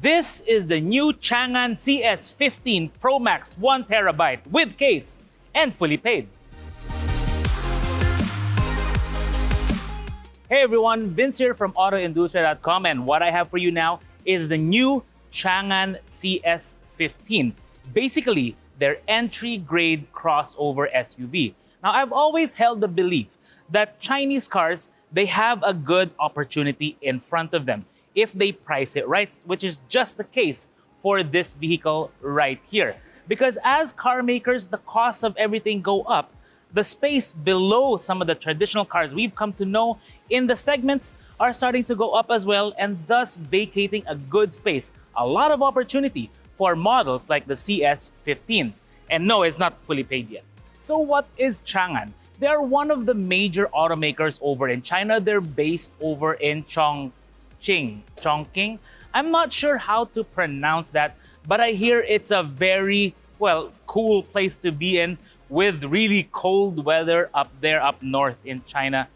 This is the new Changan CS15 Pro Max 1TB with case and fully paid. Hey everyone, Vince here from AutoIndustriya.com, and what I have for you now is the new Changan CS15. Basically, their entry-grade crossover SUV. Now, I've always held the belief that Chinese cars, they have a good opportunity in front of them if they price it right, which is just the case for this vehicle right here. Because as car makers, the costs of everything go up. The space below some of the traditional cars we've come to know in the segments are starting to go up as well, and thus vacating a good space. A lot of opportunity for models like the CS15. And no, it's not fully paid yet. So what is Changan? They are one of the major automakers over in China. They're based over in Chongqing. I'm not sure how to pronounce that, but I hear it's a very, cool place to be in with really cold weather up there, up north in China,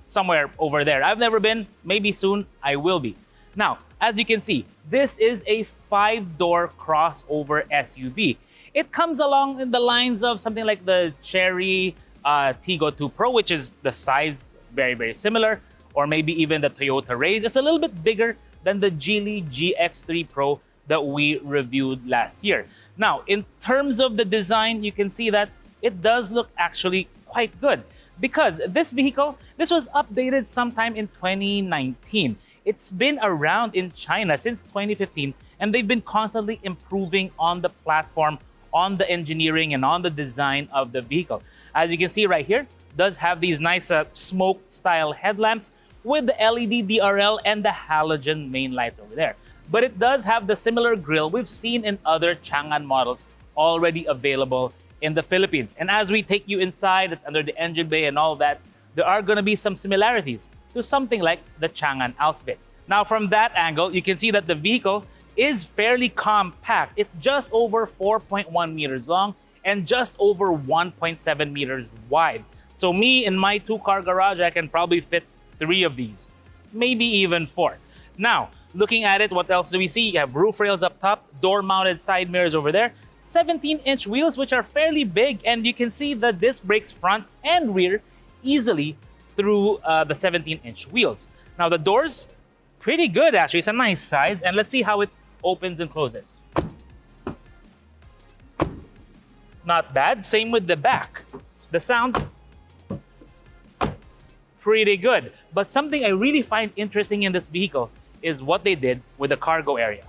somewhere over there. I've never been, maybe soon I will be. Now, as you can see, this is a 5-door crossover SUV. It comes along in the lines of something like the Chery Tiggo 2 Pro, which is the size very, very similar, or maybe even the Toyota Raze. It's a little bit bigger than the Geely GX3 Pro that we reviewed last year. Now, in terms of the design, you can see that it does look actually quite good, because this vehicle, this was updated sometime in 2019. It's been around in China since 2015, and they've been constantly improving on the platform, on the engineering, and on the design of the vehicle. As you can see right here, it does have these nice smoke-style headlamps with the LED DRL and the halogen main lights over there. But it does have the similar grille we've seen in other Changan models already available in the Philippines. And as we take you inside under the engine bay and all that, there are going to be some similarities to something like the Changan outfit. Now, from that angle, you can see that the vehicle is fairly compact. It's just over 4.1 meters long and just over 1.7 meters wide. So me, in my 2-car garage, I can probably fit 3 of these, maybe even 4. Now, looking at it, what else do we see? You have roof rails up top, door-mounted side mirrors over there, 17-inch wheels, which are fairly big, and you can see the disc brakes front and rear easily through the 17-inch wheels. Now, the doors, pretty good actually. It's a nice size, and let's see how it opens and closes. Not bad. Same with the back. The sound, pretty good. But something I really find interesting in this vehicle is what they did with the cargo area.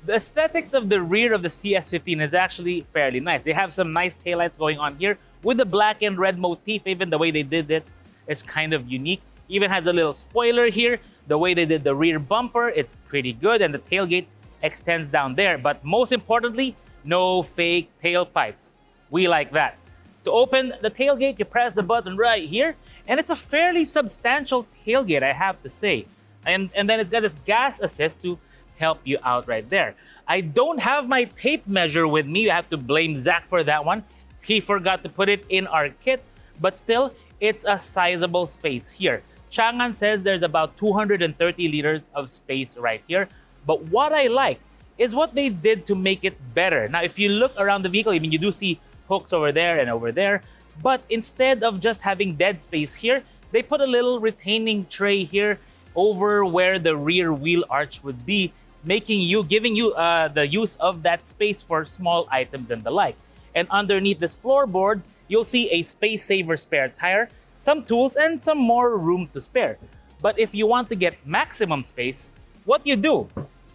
The aesthetics of the rear of the CS15 is actually fairly nice. They have some nice taillights going on here with the black and red motif. Even the way they did it is kind of unique. Even has a little spoiler here. The way they did the rear bumper, it's pretty good, and the tailgate extends down there. But most importantly, no fake tailpipes. We like that. To open the tailgate, you press the button right here, and it's a fairly substantial tailgate, I have to say. And then it's got this gas assist to help you out right there. I don't have my tape measure with me. I have to blame Zach for that one. He forgot to put it in our kit, but still, it's a sizable space here. Changan says there's about 230 liters of space right here. But what I like is what they did to make it better. Now, if you look around the vehicle, I mean, you do see hooks over there and over there, but instead of just having dead space here, they put a little retaining tray here over where the rear wheel arch would be, giving you the use of that space for small items and the like. And underneath this floorboard, you'll see a space saver spare tire, some tools, and some more room to spare. But if you want to get maximum space, what you do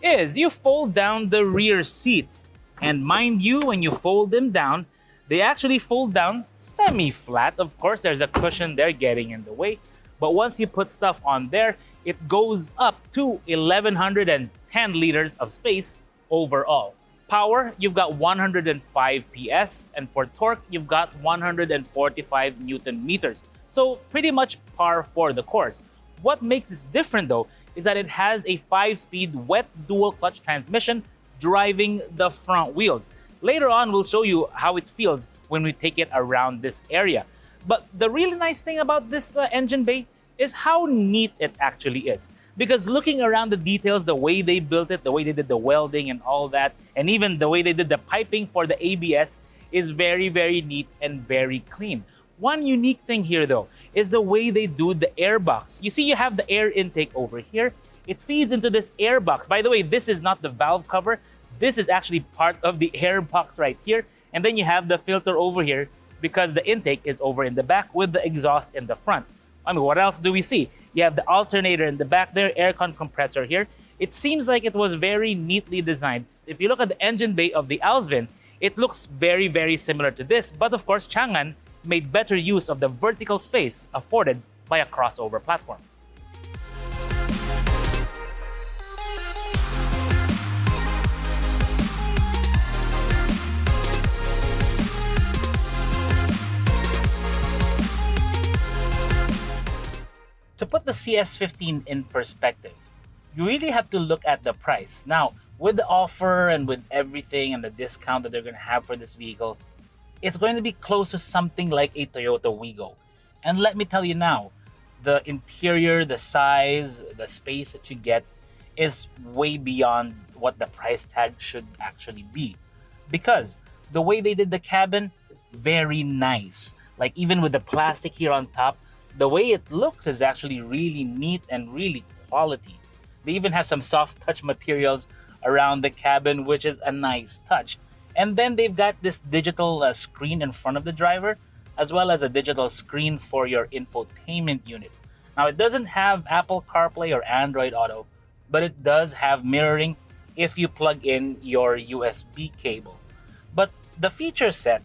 is you fold down the rear seats. And mind you, when you fold them down, they actually fold down semi-flat. Of course, there's a cushion there getting in the way. But once you put stuff on there, it goes up to 1,110 liters of space overall. Power, you've got 105 PS, and for torque, you've got 145 Newton meters. So pretty much par for the course. What makes this different though is that it has a 5-speed wet dual clutch transmission driving the front wheels. Later on, we'll show you how it feels when we take it around this area. But the really nice thing about this engine bay is how neat it actually is. because looking around the details, the way they built it, the way they did the welding and all that, and even the way they did the piping for the ABS is very, very neat and very clean. One unique thing here though is the way they do the air box. You see, you have the air intake over here. It feeds into this air box. By the way, this is not the valve cover. This is actually part of the air box right here. And then you have the filter over here because the intake is over in the back with the exhaust in the front. I mean, what else do we see? You have the alternator in the back there, aircon compressor here. It seems like it was very neatly designed. If you look at the engine bay of the Alsvin, it looks very, very similar to this. But of course, Changan made better use of the vertical space afforded by a crossover platform. To put the CS15 in perspective, you really have to look at the price. Now, with the offer and with everything and the discount that they're going to have for this vehicle, it's going to be close to something like a Toyota Wigo. And let me tell you now, the interior, the size, the space that you get is way beyond what the price tag should actually be. Because the way they did the cabin, very nice. Like even with the plastic here on top, the way it looks is actually really neat and really quality. They even have some soft touch materials around the cabin, which is a nice touch. And then they've got this digital screen in front of the driver, as well as a digital screen for your infotainment unit. Now, it doesn't have Apple CarPlay or Android Auto, but it does have mirroring if you plug in your USB cable. But the feature set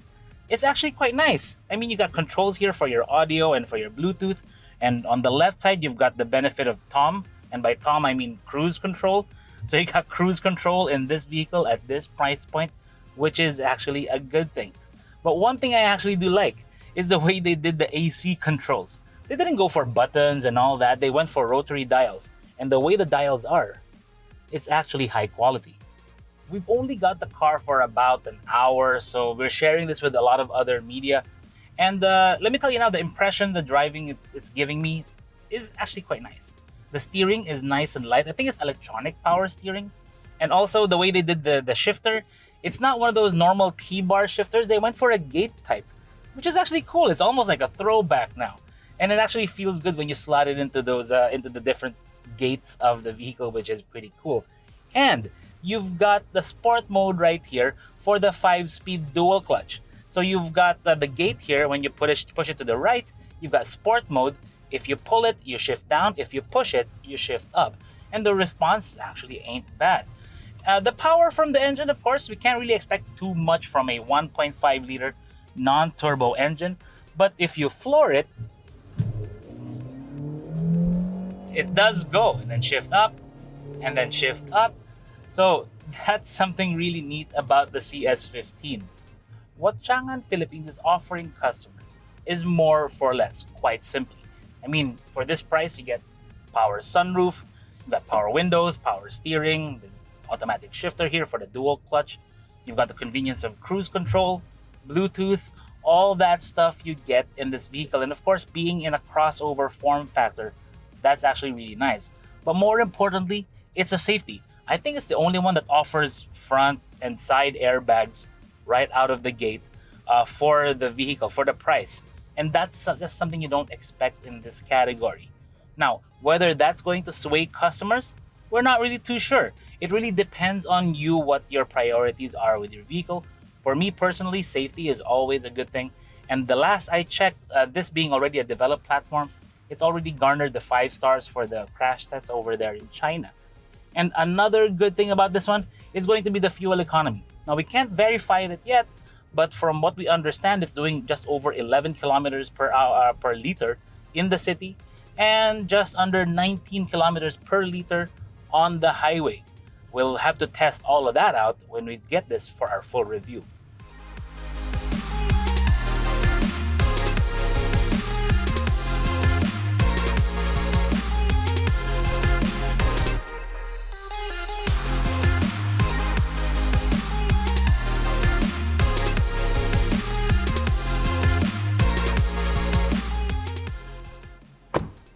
is actually quite nice. I mean, you got controls here for your audio and for your Bluetooth. And on the left side, you've got the benefit of TOM. And by TOM, I mean cruise control. So you got cruise control in this vehicle at this price point, which is actually a good thing. But one thing I actually do like is the way they did the AC controls. They didn't go for buttons and all that. They went for rotary dials. And the way the dials are, it's actually high quality. We've only got the car for about an hour, so we're sharing this with a lot of other media. And let me tell you now, the impression the driving it's giving me is actually quite nice. The steering is nice and light. I think it's electronic power steering. And also the way they did the shifter, it's not one of those normal T-bar shifters. They went for a gate type, which is actually cool. It's almost like a throwback now. And it actually feels good when you slot it into those into the different gates of the vehicle, which is pretty cool. And you've got the sport mode right here for the 5-speed dual clutch. So you've got the gate here. When you push it to the right, you've got sport mode. If you pull it, you shift down. If you push it, you shift up. And the response actually ain't bad. The power from the engine, of course, we can't really expect too much from a 1.5 liter non-turbo engine. But if you floor it, it does go. And then shift up, and then shift up. So that's something really neat about the CS15. What Changan Philippines is offering customers is more for less, quite simply. I mean, for this price, you get power sunroof, you got power windows, power steering, the automatic shifter here for the dual clutch. You've got the convenience of cruise control, Bluetooth, all that stuff you get in this vehicle. And of course, being in a crossover form factor, that's actually really nice. But more importantly, it's a safety. I think it's the only one that offers front and side airbags right out of the gate for the vehicle, for the price. And that's just something you don't expect in this category. Now, whether that's going to sway customers, we're not really too sure. It really depends on you what your priorities are with your vehicle. For me personally, safety is always a good thing. And the last I checked, this being already a developed platform, it's already garnered the 5 stars for the crash tests over there in China. And another good thing about this one is going to be the fuel economy. Now, we can't verify it yet, but from what we understand, it's doing just over 11 kilometers per hour per liter in the city and just under 19 kilometers per liter on the highway. We'll have to test all of that out when we get this for our full review.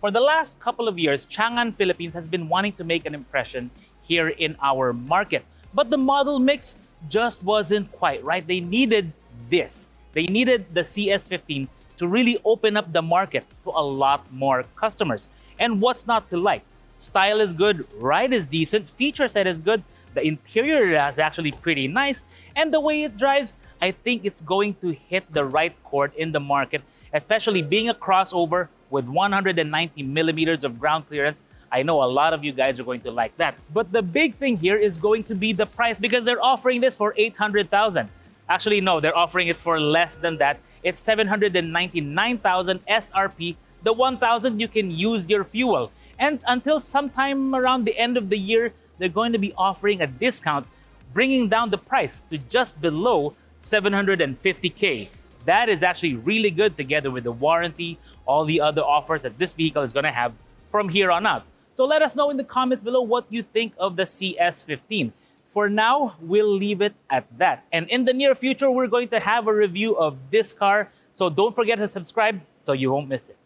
For the last couple of years, Changan Philippines has been wanting to make an impression here in our market. But the model mix just wasn't quite right. They needed this. They needed the CS15 to really open up the market to a lot more customers. And what's not to like? Style is good, ride is decent, feature set is good, the interior is actually pretty nice, and the way it drives, I think it's going to hit the right chord in the market, especially being a crossover with 190 millimeters of ground clearance. I know a lot of you guys are going to like that. But the big thing here is going to be the price, because they're offering this for 800,000. Actually, no, they're offering it for less than that. It's 799,000 SRP. The 1,000 you can use your fuel. And until sometime around the end of the year, they're going to be offering a discount, bringing down the price to just below 750K. That is actually really good, together with the warranty, all the other offers that this vehicle is going to have from here on out. So let us know in the comments below what you think of the CS15. For now, we'll leave it at that. And in the near future, we're going to have a review of this car. So don't forget to subscribe so you won't miss it.